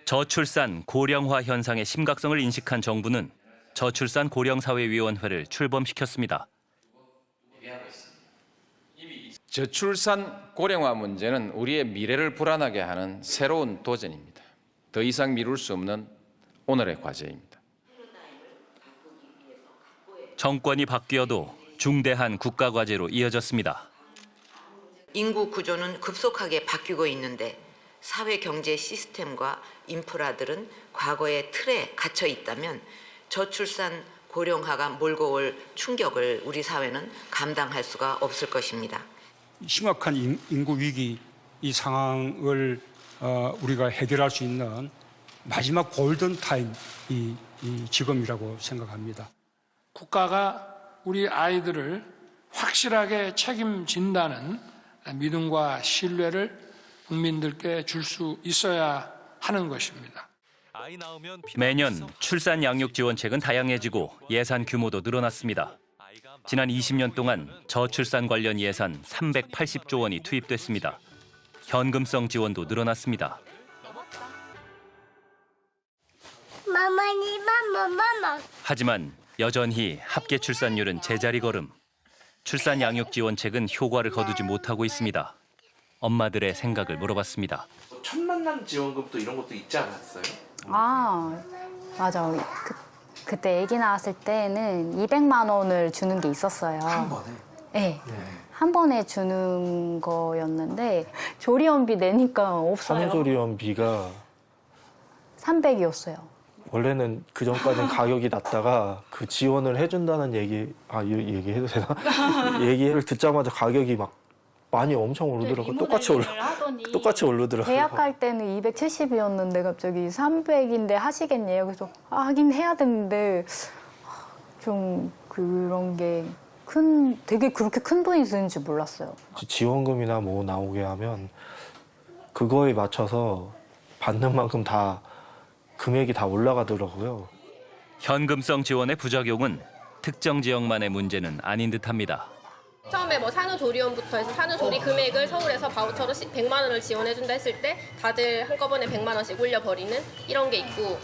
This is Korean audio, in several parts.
저출산 고령화 현상의 심각성을 인식한 정부는 저출산 고령사회위원회를 출범시켰습니다. 저출산 고령화 문제는 우리의 미래를 불안하게 하는 새로운 도전입니다. 더 이상 미룰 수 없는 오늘의 과제입니다. 정권이 바뀌어도 중대한 국가과제로 이어졌습니다. 인구 구조는 급속하게 바뀌고 있는데 사회 경제 시스템과 인프라들은 과거의 틀에 갇혀 있다면 저출산 고령화가 몰고 올 충격을 우리 사회는 감당할 수가 없을 것입니다. 심각한 인구 위기 이 상황을 우리가 해결할 수 있는 마지막 골든 타임 이 지금이라고 생각합니다. 국가가 우리 아이들을 확실하게 책임진다는 믿음과 신뢰를 국민들께 줄 수 있어야 하는 것입니다. 매년 출산 양육 지원책은 다양해지고 예산 규모도 늘어났습니다. 지난 20년 동안 저출산 관련 예산 380조 원이 투입됐습니다. 현금성 지원도 늘어났습니다. 하지만 여전히 합계 출산율은 제자리 걸음. 출산 양육 지원책은 효과를 거두지 못하고 있습니다. 엄마들의 생각을 물어봤습니다. 첫 만남 지원금도 이런 것도 있지 않았어요? 아, 맞아. 그때 아기 낳았을 때는 200만 원을 주는 게 있었어요. 한 번에? 네. 한 번에 주는 거였는데 조리원비 내니까 없어요. 산후조리원비가 300이었어요. 원래는 그 전까지는 가격이 낮다가 그 지원을 해준다는 얘기해도 되나? 얘기를 듣자마자 가격이 막 많이 엄청 오르더라고요. 똑같이 오르더라고요. 계약 갈 때는 270이었는데 갑자기 300인데 하시겠냐요. 그래서 하긴 해야 되는데 좀 그런 게 되게 그렇게 큰 돈이 드는 줄 몰랐어요. 지원금이나 뭐 나오게 하면 그거에 맞춰서 받는 만큼 다 금액이 다 올라가더라고요. 현금성 지원의 부작용은 특정 지역만의 문제는 아닌 듯합니다. 처음에 뭐 산후조리원부터 해서 산후조리 금액을 서울에서 바우처로 100만 원을 지원해준다 했을 때 다들 한꺼번에 100만 원씩 올려버리는 이런 게 있고,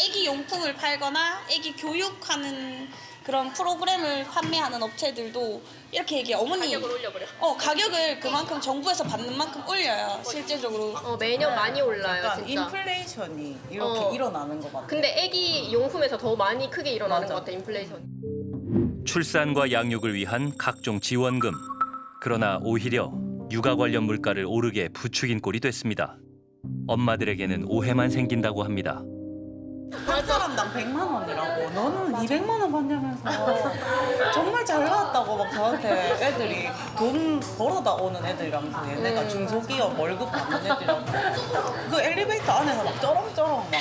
애기 용품을 팔거나 애기 교육하는 그런 프로그램을 판매하는 업체들도 이렇게 얘기해. 어머니 가격을 올려버려. 가격을 그만큼 정부에서 받는 만큼 올려요. 실제적으로. 매년 많이 올라요. 약간 진짜. 인플레이션이 이렇게 일어나는 것 같아요. 근데 애기 용품에서 더 많이 크게 일어나는 것 같아, 인플레이션이. 출산과 양육을 위한 각종 지원금. 그러나 오히려 육아 관련 물가를 오르게 부추긴 꼴이 됐습니다. 엄마들에게는 오해만 생긴다고 합니다. 한 사람당 100만 원이라고. 너는 200만 원 받냐면서. 정말 잘 나왔다고 막 저한테 애들이 돈 벌어다 오는 애들이라면서 얘네가 중소기업 월급 받는 애들이라고. 그 엘리베이터 안에서 막 쩌렁쩌렁 막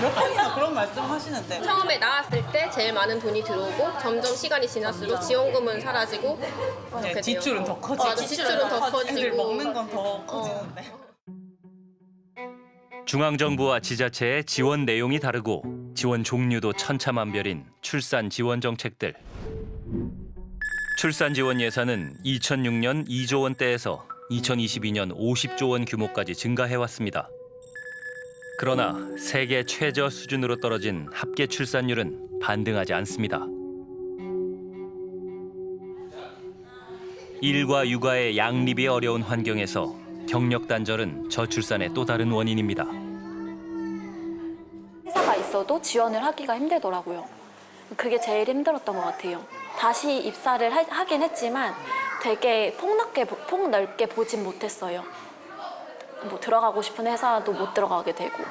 몇 번이나 그런 말씀 하시는데. 처음에 나왔을 때 제일 많은 돈이 들어오고 점점 시간이 지날수록 지원금은 사라지고 네, 지출은 더 커지고. 지출은 더 커지고. 애들 먹는 건 더 커지는데. 중앙정부와 지자체의 지원 내용이 다르고 지원 종류도 천차만별인 출산 지원 정책들. 출산 지원 예산은 2006년 2조 원대에서 2022년 50조 원 규모까지 증가해왔습니다. 그러나 세계 최저 수준으로 떨어진 합계 출산율은 반등하지 않습니다. 일과 육아의 양립이 어려운 환경에서 경력 단절은 저출산의 또 다른 원인입니다. 회사가 있어도 지원을 하기가 힘들더라고요. 그게 제일 힘들었던 것 같아요. 다시 입사를 하긴 했지만 되게 폭넓게 보진 못했어요. 뭐 들어가고 싶은 회사도 못 들어가게 되고,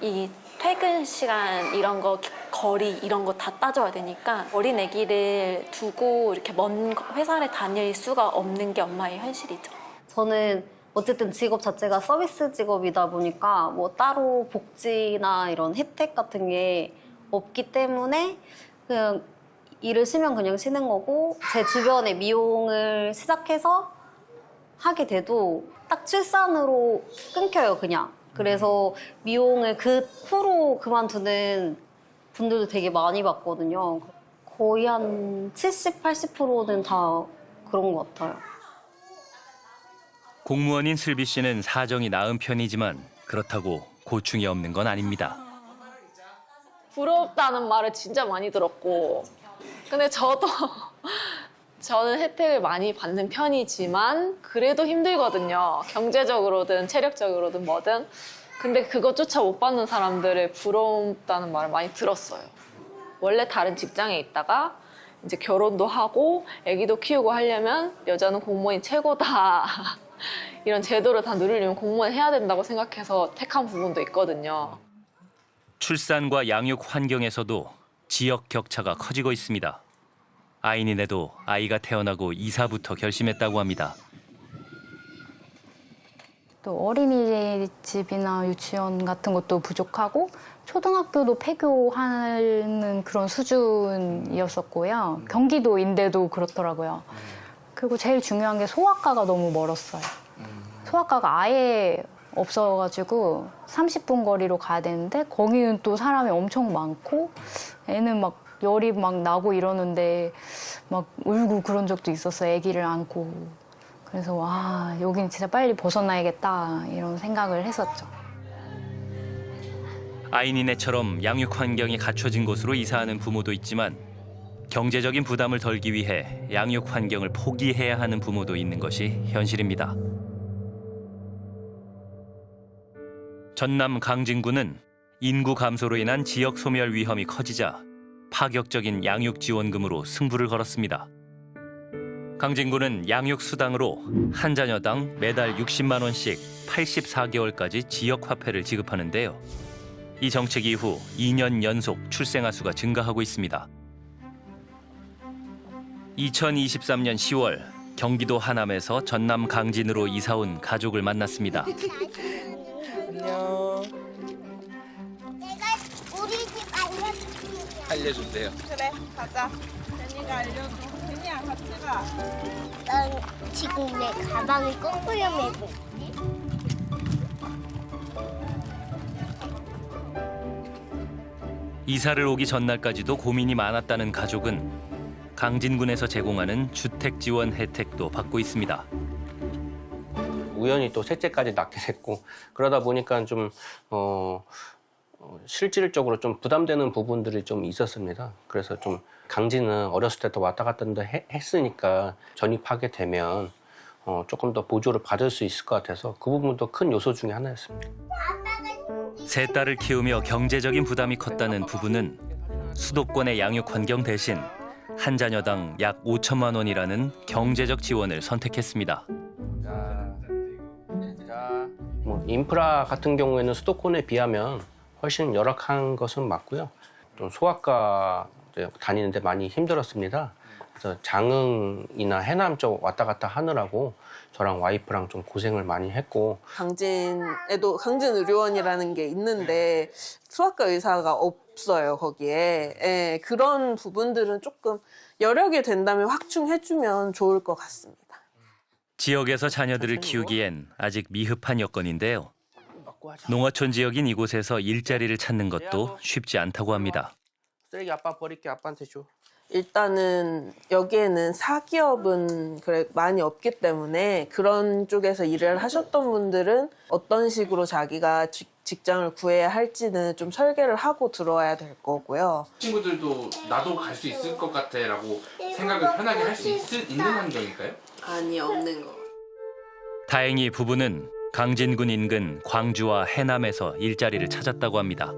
이 퇴근 시간 이런 거, 거리 이런 거 다 따져야 되니까 어린 아기를 두고 이렇게 먼 회사를 다닐 수가 없는 게 엄마의 현실이죠. 저는 어쨌든 직업 자체가 서비스 직업이다 보니까 뭐 따로 복지나 이런 혜택 같은 게 없기 때문에 그냥 일을 쉬면 그냥 쉬는 거고, 제 주변에 미용을 시작해서 하게 돼도 딱 출산으로 끊겨요, 그냥. 그래서 미용을 그 후로 그만두는 분들도 되게 많이 봤거든요. 거의 한 70, 80%는 다 그런 것 같아요. 공무원인 슬비 씨는 사정이 나은 편이지만 그렇다고 고충이 없는 건 아닙니다. 부럽다는 말을 진짜 많이 들었고, 근데 저는 혜택을 많이 받는 편이지만 그래도 힘들거든요. 경제적으로든 체력적으로든 뭐든. 근데 그것조차 못 받는 사람들의 부럽다는 말을 많이 들었어요. 원래 다른 직장에 있다가 이제 결혼도 하고 아기도 키우고 하려면 여자는 공무원이 최고다. 이런 제도를 다 누리려면 공무원 해야 된다고 생각해서 택한 부분도 있거든요. 출산과 양육 환경에서도 지역 격차가 커지고 있습니다. 아이니네도 아이가 태어나고 이사부터 결심했다고 합니다. 또 어린이집이나 유치원 같은 것도 부족하고 초등학교도 폐교하는 그런 수준이었었고요. 경기도인데도 그렇더라고요. 그리고 제일 중요한 게 소아과가 너무 멀었어요. 소아과가 아예 없어가지고 30분 거리로 가야 되는데 거기는 또 사람이 엄청 많고 애는 막 열이 막 나고 이러는데 막 울고 그런 적도 있었어요. 아기를 안고. 그래서 와, 여긴 진짜 빨리 벗어나야겠다 이런 생각을 했었죠. 아이니네처럼 양육 환경이 갖춰진 곳으로 이사하는 부모도 있지만 경제적인 부담을 덜기 위해 양육 환경을 포기해야 하는 부모도 있는 것이 현실입니다. 전남 강진구는 인구 감소로 인한 지역 소멸 위험이 커지자 파격적인 양육 지원금으로 승부를 걸었습니다. 강진구는 양육 수당으로 한 자녀당 매달 60만 원씩 84개월까지 지역 화폐를 지급하는데요. 이 정책 이후 2년 연속 출생아 수가 증가하고 있습니다. 2023년 10월 경기도 하남에서 전남 강진으로 이사온 가족을 만났습니다. 안녕. 내가 우리 집 알려줄게. 알려준대요. 그래, 가자. 제니가 알려줘. 제니야, 같이 가. 난 지금 내 가방을 거꾸로 메고 있지. 이사를 오기 전날까지도 고민이 많았다는 가족은 강진군에서 제공하는 주택 지원 혜택도 받고 있습니다. 우연히 또 셋째까지 낳게 됐고 그러다 보니까 좀 실질적으로 좀 부담되는 부분들이 좀 있었습니다. 그래서 좀 강진은 어렸을 때도 왔다 갔다 했으니까 전입하게 되면 조금 더 보조를 받을 수 있을 것 같아서 그 부분도 큰 요소 중에 하나였습니다. 세 딸을 키우며 경제적인 부담이 컸다는 부부는 수도권의 양육 환경 대신 한 자녀당 약 5천만 원이라는 경제적 지원을 선택했습니다. 뭐 인프라 같은 경우에는 수도권에 비하면 훨씬 열악한 것은 맞고요. 좀 소아과 다니는데 많이 힘들었습니다. 그래서 장흥이나 해남 쪽 왔다 갔다 하느라고 저랑 와이프랑 좀 고생을 많이 했고 강진에도 강진의료원이라는 게 있는데 소아과 의사가 없어요 거기에. 예, 그런 부분들은 조금 여력이 된다면 확충해주면 좋을 것 같습니다. 지역에서 자녀들을 키우기엔 아직 미흡한 여건인데요. 농어촌 지역인 이곳에서 일자리를 찾는 것도 쉽지 않다고 합니다. 쓰레기 아빠 버릴게 아빠한테 줘. 일단은 여기에는 사기업은 많이 없기 때문에 그런 쪽에서 일을 하셨던 분들은 어떤 식으로 자기가 직장을 구해야 할지는 좀 설계를 하고 들어와야 될 거고요. 친구들도 나도 갈 수 있을 것 같아라고 생각을 편하게 할 수 있는 환경일까요? 아니, 없는 거. 다행히 부부는 강진군 인근 광주와 해남에서 일자리를 찾았다고 합니다.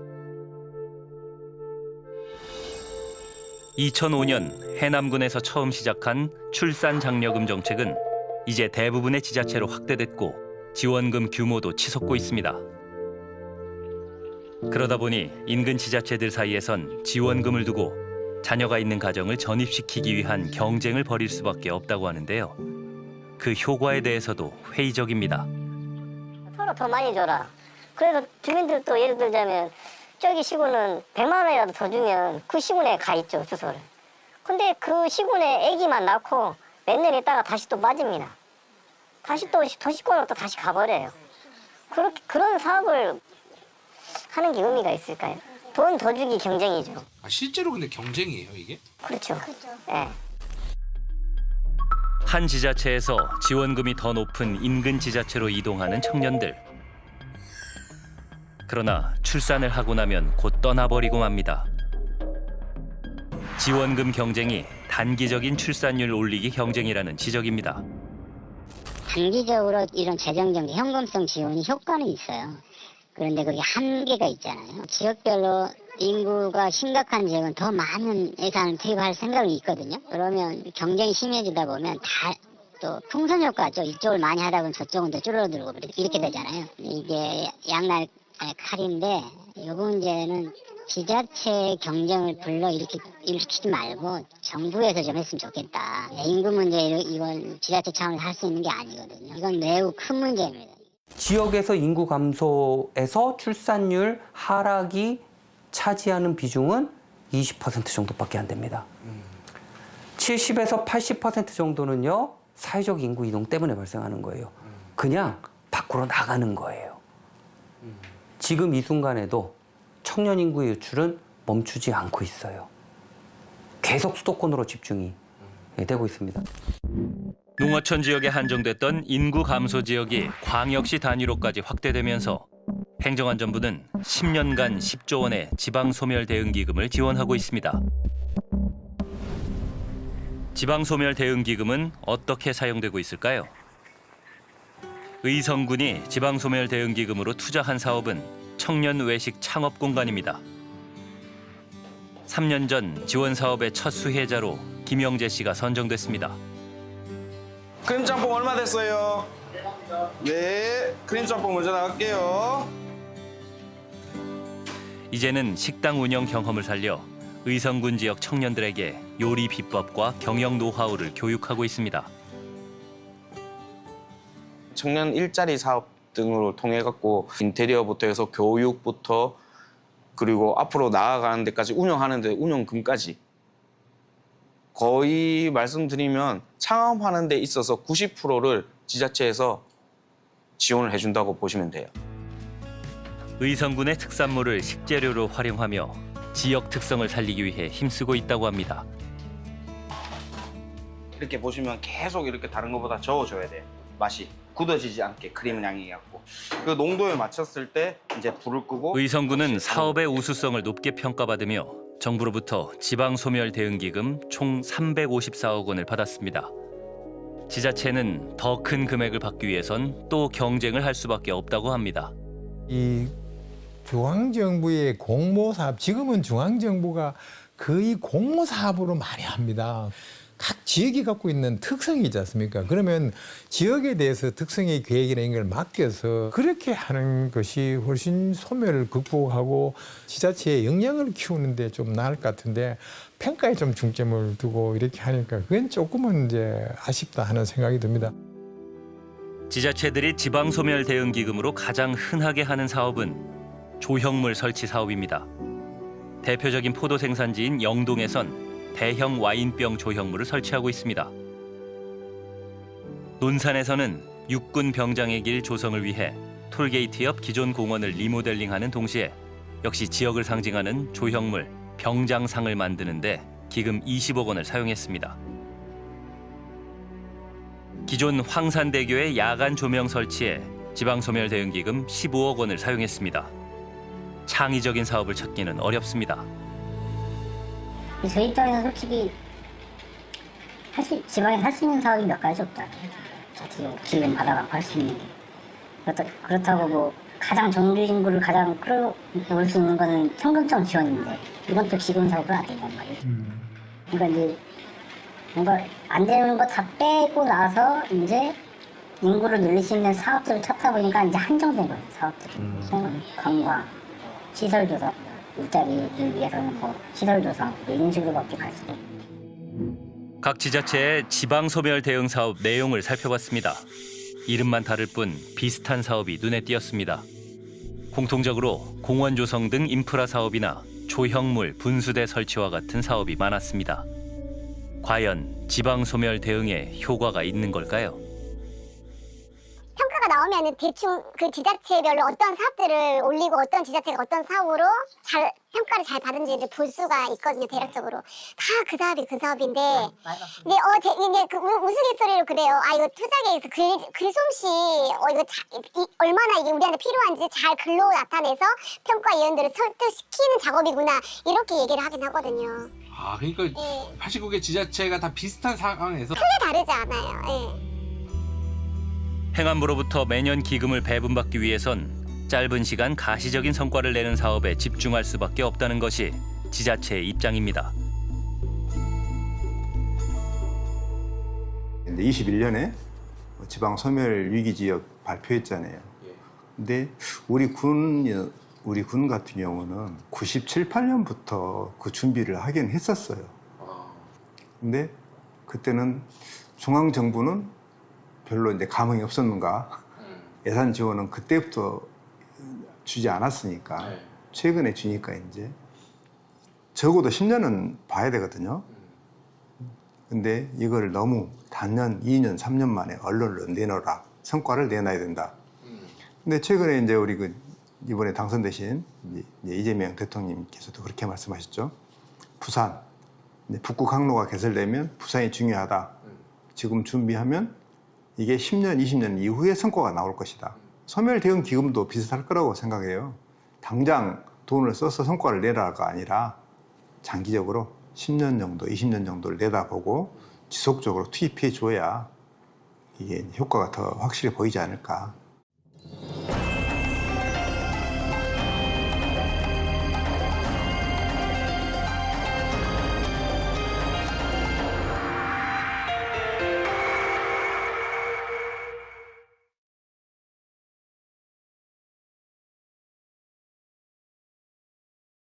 2005년 해남군에서 처음 시작한 출산 장려금 정책은 이제 대부분의 지자체로 확대됐고 지원금 규모도 치솟고 있습니다. 그러다 보니 인근 지자체들 사이에선 지원금을 두고 자녀가 있는 가정을 전입시키기 위한 경쟁을 벌일 수밖에 없다고 하는데요. 그 효과에 대해서도 회의적입니다. 서로 더 많이 줘라. 그래서 주민들도 예를 들자면 저기 시군은 100만 원이라도 더 주면 그 시군에 가 있죠, 주소를. 근데 그 시군에 아기만 낳고 몇 년 있다가 다시 또 빠집니다. 다시 또 도시권으로 또 다시 가버려요. 그런 사업을 하는 게 의미가 있을까요? 돈 더 주기 경쟁이죠. 아, 실제로 근데 경쟁이에요 이게? 그렇죠. 네. 한 지자체에서 지원금이 더 높은 인근 지자체로 이동하는 청년들. 그러나 출산을 하고 나면 곧 떠나버리고 맙니다. 지원금 경쟁이 단기적인 출산율 올리기 경쟁이라는 지적입니다. 단기적으로 이런 재정 경제 현금성 지원이 효과는 있어요. 그런데 그게 한계가 있잖아요. 지역별로 인구가 심각한 지역은 더 많은 예산을 투입할 생각이 있거든요. 그러면 경쟁이 심해지다 보면 또 풍선 효과죠. 이쪽을 많이 하다 보면 저쪽은 더 줄어들고 이렇게 되잖아요. 이게 양날 칼인데 이 문제는 지자체 경쟁을 일으키지 말고 정부에서 좀 했으면 좋겠다. 인구 문제 이건 지자체 차원에서 할 수 있는 게 아니거든요. 이건 매우 큰 문제입니다. 지역에서 인구 감소에서 출산율 하락이 차지하는 비중은 20% 정도밖에 안 됩니다. 70에서 80% 정도는요, 사회적 인구 이동 때문에 발생하는 거예요. 그냥 밖으로 나가는 거예요. 지금 이 순간에도 청년 인구의 유출은 멈추지 않고 있어요. 계속 수도권으로 집중이 되고 있습니다. 농어촌 지역에 한정됐던 인구 감소 지역이 광역시 단위로까지 확대되면서 행정안전부는 10년간 10조 원의 지방소멸 대응 기금을 지원하고 있습니다. 지방소멸 대응 기금은 어떻게 사용되고 있을까요? 의성군이 지방소멸 대응 기금으로 투자한 사업은 청년 외식 창업 공간입니다. 3년 전 지원 사업의 첫 수혜자로 김영재 씨가 선정됐습니다. 크림 짬뽕 얼마 됐어요? 네, 크림 짬뽕 먼저 나갈게요. 이제는 식당 운영 경험을 살려 의성군 지역 청년들에게 요리 비법과 경영 노하우를 교육하고 있습니다. 청년 일자리 사업 등으로 통해 갖고 인테리어부터 해서 교육부터 그리고 앞으로 나아가는 데까지 운영하는 데 운영금까지 거의 말씀드리면 창업하는 데 있어서 90%를 지자체에서 지원을 해준다고 보시면 돼요. 의성군의 특산물을 식재료로 활용하며 지역 특성을 살리기 위해 힘쓰고 있다고 합니다. 이렇게 보시면 계속 이렇게 다른 것보다 저어줘야 돼요. 맛이 굳어지지 않게 크림 양이 갖고 그 농도에 맞췄을 때 이제 불을 끄고. 의성군은 사업의 우수성을 높게 평가받으며 정부로부터 지방소멸 대응기금 총 354억 원을 받았습니다. 지자체는 더 큰 금액을 받기 위해선 또 경쟁을 할 수밖에 없다고 합니다. 이 중앙정부의 공모사업, 지금은 중앙정부가 거의 공모사업으로 많이 합니다. 각 지역이 갖고 있는 특성이 있지 않습니까? 그러면 지역에 대해서 특성의 계획이나 이런 걸 맡겨서 그렇게 하는 것이 훨씬 소멸을 극복하고 지자체의 역량을 키우는 데 좀 나을 것 같은데 평가에 좀 중점을 두고 이렇게 하니까 그건 조금은 이제 아쉽다 하는 생각이 듭니다. 지자체들이 지방소멸 대응기금으로 가장 흔하게 하는 사업은 조형물 설치 사업입니다. 대표적인 포도 생산지인 영동에선 대형 와인병 조형물을 설치하고 있습니다. 논산에서는 육군 병장의 길 조성을 위해 톨게이트 옆 기존 공원을 리모델링하는 동시에 역시 지역을 상징하는 조형물 병장상을 만드는데 기금 20억 원을 사용했습니다. 기존 황산대교의 야간 조명 설치에 지방소멸 대응기금 15억 원을 사용했습니다. 창의적인 사업을 찾기는 어렵습니다. 저희 입장에서 솔직히 지방에서 할 수 있는 사업이 몇 가지 없다. 기금 받아가고 할 수 있는 게. 그렇다고 뭐 가장 정규 인구를 가장 끌어올 수 있는 거는 현금성 지원인데 이건 또 기금 사업은 안 된단 말이에요. 그러니까 이제 뭔가 안 되는 거 다 빼고 나서 이제 인구를 늘릴 수 있는 사업들을 찾다 보니까 이제 한정된 거예요. 사업들이. 관광, 시설 조성. 일자리를 위해서는 뭐 시설 조성 이런 식으로밖에 갈 수 없어요. 각 지자체의 지방소멸 대응 사업 내용을 살펴봤습니다. 이름만 다를 뿐 비슷한 사업이 눈에 띄었습니다. 공통적으로 공원 조성 등 인프라 사업이나 조형물 분수대 설치와 같은 사업이 많았습니다. 과연 지방소멸 대응에 효과가 있는 걸까요? 평가가 나오면은 대충 그 지자체별로 어떤 사업들을 올리고 어떤 지자체가 어떤 사업으로 잘 평가를 잘 받은지를 볼 수가 있거든요. 대략적으로 다 그 사업이 그 사업인데, 근데 이게 그 우스갯소리로 그래요. 아 이거 투자계에서 글솜씨 이거 얼마나 이게 우리한테 필요한지 잘 글로 나타내서 평가 위원들을 설득시키는 작업이구나 이렇게 얘기를 하긴 하거든요. 아 그러니까 89개 지자체가 다 비슷한 상황에서 크게 다르지 않아요. 예. 행안부로부터 매년 기금을 배분받기 위해선 짧은 시간 가시적인 성과를 내는 사업에 집중할 수밖에 없다는 것이 지자체의 입장입니다. 21년에 지방 소멸 위기 지역 발표했잖아요. 근데 우리 군 같은 경우는 97, 8년부터 그 준비를 하긴 했었어요. 근데 그때는 중앙 정부는 별로 이제 감흥이 없었는가. 예산 지원은 그때부터 주지 않았으니까 최근에 주니까 이제 적어도 10년은 봐야 되거든요. 근데 이걸 너무 단년, 2년, 3년 만에 언론으로 내놓으라. 성과를 내놔야 된다. 근데 최근에 이제 우리 이번에 당선되신 이재명 대통령님께서도 그렇게 말씀하셨죠. 부산, 북구 항로가 개설되면 부산이 중요하다. 지금 준비하면 이게 10년, 20년 이후에 성과가 나올 것이다. 소멸 대응 기금도 비슷할 거라고 생각해요. 당장 돈을 써서 성과를 내라가 아니라 장기적으로 10년 정도, 20년 정도를 내다보고 지속적으로 투입해 줘야 이게 효과가 더 확실히 보이지 않을까.